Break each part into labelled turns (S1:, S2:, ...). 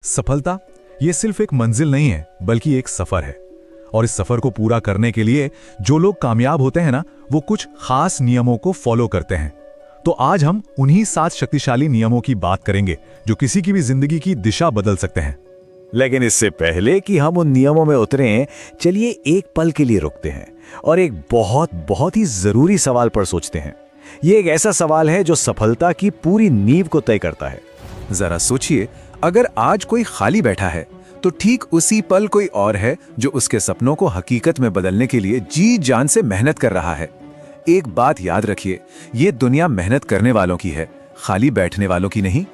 S1: सफलता ये सिर्फ एक मंजिल नहीं है बल्कि एक सफर है। और इस सफर को पूरा करने के लिए जो लोग कामयाब होते हैं ना, वो कुछ खास नियमों को फॉलो करते हैं। तो आज हम उन्हीं 7 शक्तिशाली नियमों की बात करेंगे जो किसी की भी जिंदगी की दिशा बदल सकते हैं।
S2: लेकिन इससे पहले कि हम उन नियमों में उतरें, चलिए एक पल के लिए रुकते हैं और एक बहुत ही जरूरी सवाल पर सोचते हैं। ये एक ऐसा सवाल है जो सफलता की पूरी नींव को तय करता है।
S3: जरा सोचिए, अगर आज कोई खाली बैठा है तो ठीक उसी पल कोई और है जो उसके सपनों को हकीकत में बदलने के लिए जी जान से मेहनत कर रहा है। एक बात याद रखिए, ये दुनिया मेहनत करने वालों की है, खाली बैठने वालों की नहीं।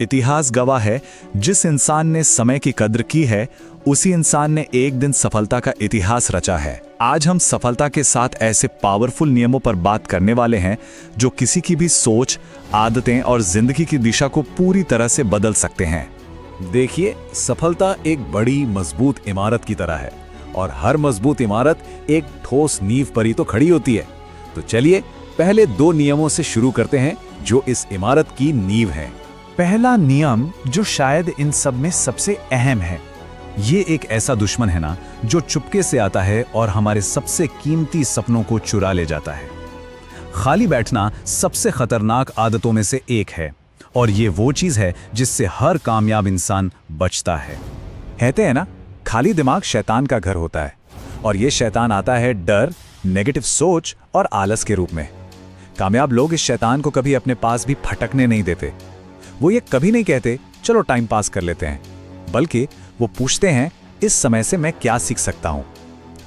S1: इतिहास गवाह है, जिस इंसान ने समय की कद्र की है उसी इंसान ने एक दिन सफलता का इतिहास रचा है। आज हम सफलता के साथ ऐसे पावरफुल नियमों पर बात करने वाले हैं जो किसी की भी सोच, आदतें और जिंदगी की दिशा को पूरी तरह से बदल सकते हैं।
S2: देखिए, सफलता एक बड़ी मजबूत इमारत की तरह है और हर मजबूत इमारत एक ठोस नींव पर ही तो खड़ी होती है। तो चलिए पहले 2 नियमों से शुरू करते हैं जो इस इमारत की नींव है।
S1: पहला नियम, जो शायद इन सब में सबसे अहम है, ये एक ऐसा दुश्मन है ना जो चुपके से आता है और हमारे सबसे कीमती सपनों को चुरा ले जाता है। खाली बैठना सबसे खतरनाक आदतों में से एक है और ये वो चीज है जिससे हर कामयाब इंसान बचता है। कहते हैं ना, खाली दिमाग शैतान का घर होता है और ये शैतान आता है डर, नेगेटिव सोच और आलस के रूप में। कामयाब लोग इस शैतान को कभी अपने पास भी फटकने नहीं देते। वो ये कभी नहीं कहते चलो टाइम पास कर लेते हैं, बल्कि वो पूछते हैं इस समय से मैं क्या सीख सकता हूं।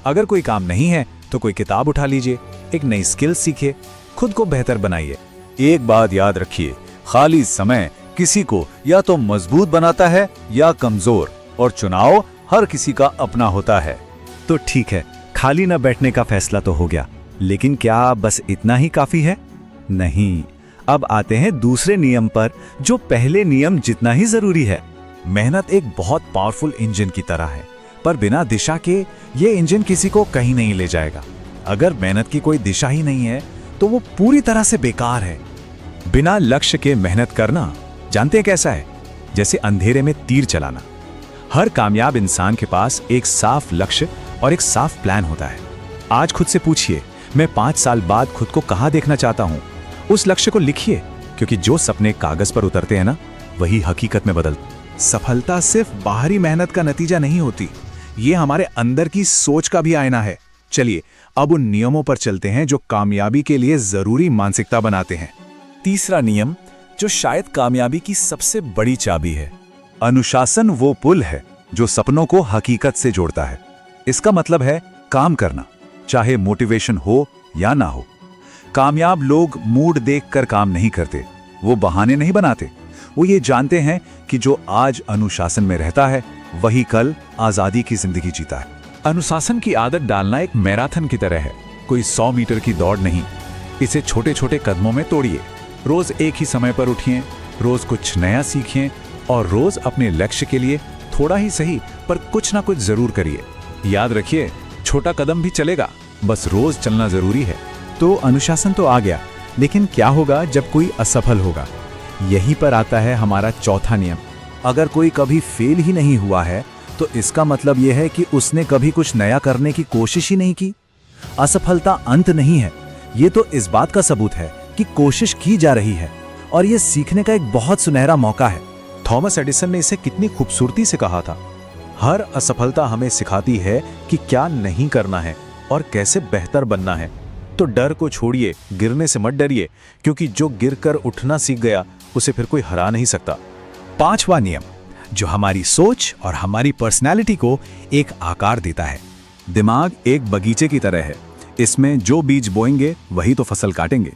S1: अगर कोई काम नहीं है तो कोई किताब उठा लीजिए, एक नई स्किल सीखिए, खुद को बेहतर बनाइए।
S2: एक बात याद रखिए, खाली समय किसी को या तो मजबूत बनाता है या कमजोर, और चुनाव हर किसी का अपना होता है।
S4: तो ठीक है, खाली न बैठने का फैसला तो हो गया, लेकिन क्या बस इतना ही काफी है? नहीं, अब आते हैं दूसरे नियम पर, जो पहले नियम जितना ही जरूरी है।
S1: मेहनत एक बहुत पावरफुल इंजन की तरह है, पर बिना दिशा के ये इंजन किसी को कहीं नहीं ले जाएगा। अगर मेहनत की कोई दिशा ही नहीं है तो वो पूरी तरह से बेकार है। बिना लक्ष्य के मेहनत करना, जानते हैं कैसा है? जैसे अंधेरे में तीर चलाना। हर कामयाब इंसान के पास एक साफ लक्ष्य और एक साफ प्लान होता है। आज खुद से पूछिए, मैं 5 साल बाद खुद को कहां देखना चाहता हूं? उस लक्ष्य को लिखिए, क्योंकि जो सपने कागज पर उतरते हैं ना, वही हकीकत में बदलते। सफलता सिर्फ बाहरी मेहनत का नतीजा नहीं होती, ये हमारे अंदर की सोच का भी आईना है। चलिए अब उन नियमों पर चलते हैं जो कामयाबी के लिए जरूरी मानसिकता बनाते हैं। तीसरा नियम, जो शायद कामयाबी की सबसे बड़ी चाबी है। अनुशासन वो पुल है जो सपनों को हकीकत से जोड़ता है। इसका मतलब है काम करना, चाहे मोटिवेशन हो या ना हो। कामयाब लोग मूड देखकर काम नहीं करते, वो बहाने नहीं बनाते। वो ये जानते हैं कि जो आज अनुशासन में रहता है वही कल आजादी की जिंदगी जीता है। अनुशासन की आदत डालना एक मैराथन की तरह है, कोई 100 मीटर की दौड़ नहीं। इसे छोटे छोटे कदमों में तोड़िए। रोज एक ही समय पर उठिए, रोज कुछ नया सीखिए और रोज अपने लक्ष्य के लिए थोड़ा ही सही पर कुछ ना कुछ जरूर करिए। याद रखिए, छोटा कदम भी चलेगा, बस रोज चलना जरूरी है।
S4: तो अनुशासन तो आ गया, लेकिन क्या होगा जब कोई असफल होगा? यहीं पर आता है हमारा चौथा नियम।
S2: अगर कोई कभी फेल ही नहीं हुआ है तो इसका मतलब यह है कि उसने कभी कुछ नया करने की कोशिश ही नहीं की। असफलता अंत नहीं है, ये तो इस बात का सबूत है कि कोशिश की जा रही है और ये सीखने का एक बहुत सुनहरा मौका है।
S1: थॉमस एडिसन ने इसे कितनी खूबसूरती से कहा था, हर असफलता हमें सिखाती है कि क्या नहीं करना है और कैसे बेहतर बनना है। तो डर को छोड़िए, गिरने से मत डरिए, क्योंकि जो गिरकर उठना सीख गया उसे फिर कोई हरा नहीं सकता।
S4: 5वां नियम, जो हमारी सोच और हमारी पर्सनैलिटी को एक आकार देता है।
S1: दिमाग एक बगीचे की तरह है, इसमें जो बीज बोएंगे वही तो फसल काटेंगे।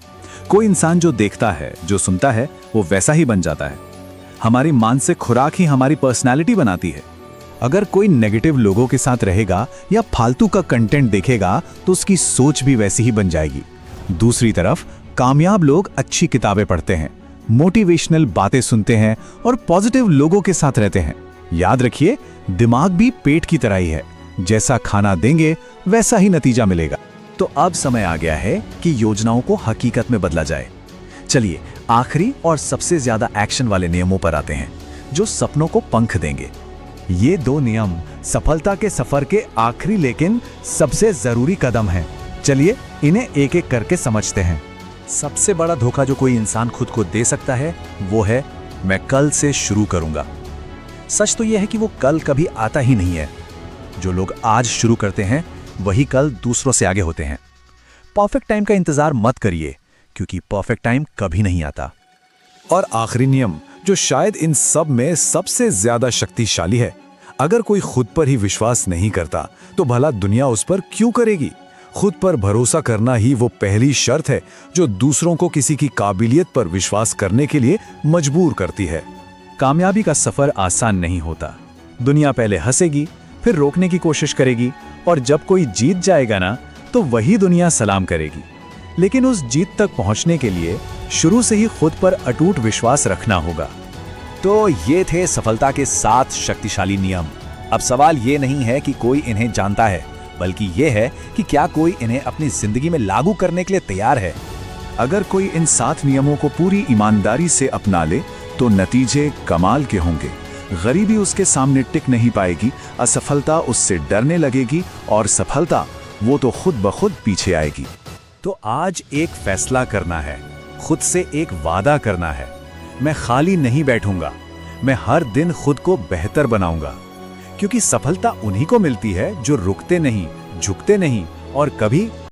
S1: कोई इंसान जो देखता है, जो सुनता है, वो वैसा ही बन जाता है। हमारी मानसिक खुराक ही हमारी पर्सनैलिटी बनाती है। अगर कोई नेगेटिव लोगों के साथ रहेगा या फालतू का कंटेंट देखेगा तो उसकी सोच भी वैसी ही बन जाएगी। दूसरी तरफ कामयाब लोग अच्छी किताबें पढ़ते हैं, मोटिवेशनल बातें सुनते हैं और पॉजिटिव लोगों के साथ रहते हैं। याद रखिए, दिमाग भी पेट की तरह ही है, जैसा खाना देंगे वैसा ही नतीजा मिलेगा। तो अब समय आ गया है कि योजनाओं को हकीकत में बदला जाए। चलिए आखिरी और सबसे ज्यादा एक्शन वाले नियमों पर आते हैं,
S2: जो सपनों को पंख देंगे।
S4: ये 2 नियम सफलता के सफर के आखिरी लेकिन सबसे जरूरी कदम हैं। चलिए इन्हें एक एक करके समझते हैं।
S2: सबसे बड़ा धोखा जो कोई इंसान खुद को दे सकता है वो है मैं कल से शुरू करूंगा। सच तो यह है कि वो कल कभी आता ही नहीं है। जो लोग आज शुरू करते हैं वही कल दूसरों से आगे होते हैं। परफेक्ट टाइम का इंतजार मत करिए, क्योंकि परफेक्ट टाइम कभी नहीं आता।
S3: और आखिरी नियम जो शायद इन सब में सबसे ज्यादा शक्तिशाली है, अगर कोई खुद पर ही विश्वास नहीं करता तो भला दुनिया उस पर क्यों करेगी। खुद पर भरोसा करना ही वो पहली शर्त है जो दूसरों को किसी की काबिलियत पर विश्वास करने के लिए मजबूर करती है।
S2: कामयाबी का सफर आसान नहीं होता। दुनिया पहले हंसेगी, फिर रोकने की कोशिश करेगी, और जब कोई जीत जाएगा ना तो वही दुनिया सलाम करेगी। लेकिन उस जीत तक पहुंचने के लिए शुरू से ही खुद पर अटूट विश्वास रखना होगा।
S4: तो ये थे सफलता के 7 शक्तिशाली नियम। अब सवाल ये नहीं है कि कोई इन्हें जानता है, बल्कि ये है कि क्या कोई इन्हें अपनी जिंदगी में लागू करने के लिए तैयार है।
S2: अगर कोई इन 7 नियमों को पूरी ईमानदारी से अपना ले तो नतीजे कमाल के होंगे। गरीबी उसके सामने टिक नहीं पाएगी, असफलता उससे डरने लगेगी, और सफलता वो तो खुद ब खुद पीछे आएगी।
S4: तो आज एक फैसला करना है, खुद से एक वादा करना है। मैं खाली नहीं बैठूंगा, मैं हर दिन खुद को बेहतर बनाऊंगा। क्योंकि सफलता उन्हीं को मिलती है जो रुकते नहीं, झुकते नहीं और कभी